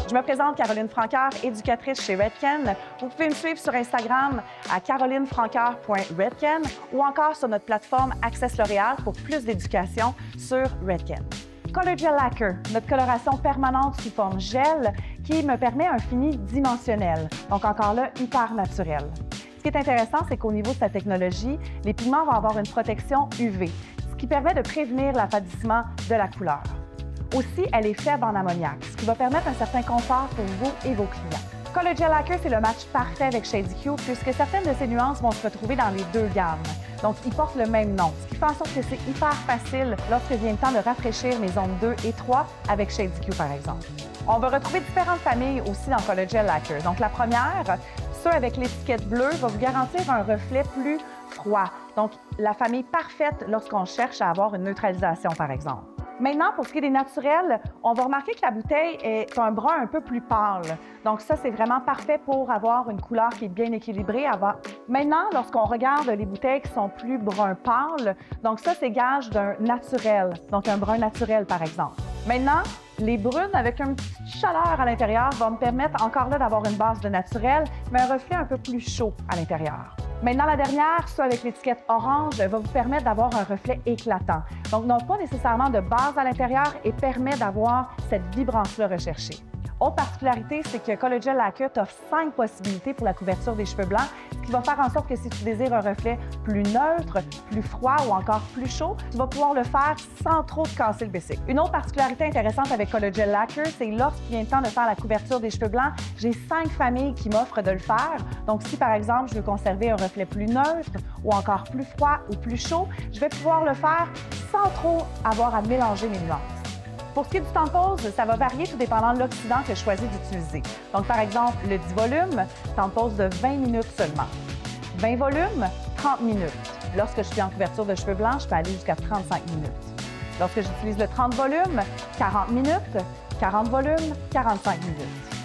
Je me présente Caroline Francoeur, éducatrice chez Redken. Vous pouvez me suivre sur Instagram à carolinefrancoeur.redken ou encore sur notre plateforme Access L'Oréal pour plus d'éducation sur Redken. Color Gel Lacquer, notre coloration permanente sous forme gel qui me permet un fini dimensionnel, donc encore là, hyper naturel. Ce qui est intéressant, c'est qu'au niveau de sa technologie, les pigments vont avoir une protection UV, ce qui permet de prévenir l'affadissement de la couleur. Aussi, elle est faible en ammoniac, ce qui va permettre un certain confort pour vous et vos clients. Color Gel Lacquer, c'est le match parfait avec Shady Q puisque certaines de ces nuances vont se retrouver dans les deux gammes. Donc, ils portent le même nom, ce qui fait en sorte que c'est hyper facile lorsque vient le temps de rafraîchir mes zones 2 et 3 avec Shady Q, par exemple. On va retrouver différentes familles aussi dans Color Gel Lacquer. Donc, la première, ceux avec l'étiquette bleue, va vous garantir un reflet plus froid. Donc, la famille parfaite lorsqu'on cherche à avoir une neutralisation, par exemple. Maintenant, pour ce qui est des naturels, on va remarquer que la bouteille est un brun un peu plus pâle. Donc ça, c'est vraiment parfait pour avoir une couleur qui est bien équilibrée. Maintenant, lorsqu'on regarde les bouteilles qui sont plus brun pâle, donc ça, c'est gage d'un naturel, donc un brun naturel, par exemple. Maintenant, les brunes avec une petite chaleur à l'intérieur vont me permettre encore là d'avoir une base de naturel, mais un reflet un peu plus chaud à l'intérieur. Maintenant, la dernière, ceux avec l'étiquette orange, va vous permettre d'avoir un reflet éclatant. Donc, n'ont pas nécessairement de base à l'intérieur et permet d'avoir cette vibrance-là recherchée. Autre particularité, c'est que Color Gel Lacquer t'offre 5 possibilités pour la couverture des cheveux blancs, ce qui va faire en sorte que si tu désires un reflet plus neutre, plus froid ou encore plus chaud, tu vas pouvoir le faire sans trop te casser le bicycle. Une autre particularité intéressante avec Color Gel Lacquer, c'est lorsqu'il vient le temps de faire la couverture des cheveux blancs, j'ai 5 familles qui m'offrent de le faire. Donc, si par exemple, je veux conserver un reflet plus neutre ou encore plus froid ou plus chaud, je vais pouvoir le faire sans trop avoir à mélanger mes nuances. Pour ce qui est du temps de pause, ça va varier tout dépendant de l'oxydant que je choisis d'utiliser. Donc, par exemple, le 10 volumes, temps de pause de 20 minutes seulement. 20 volumes, 30 minutes. Lorsque je suis en couverture de cheveux blancs, je peux aller jusqu'à 35 minutes. Lorsque j'utilise le 30 volumes, 40 minutes. 40 volumes, 45 minutes.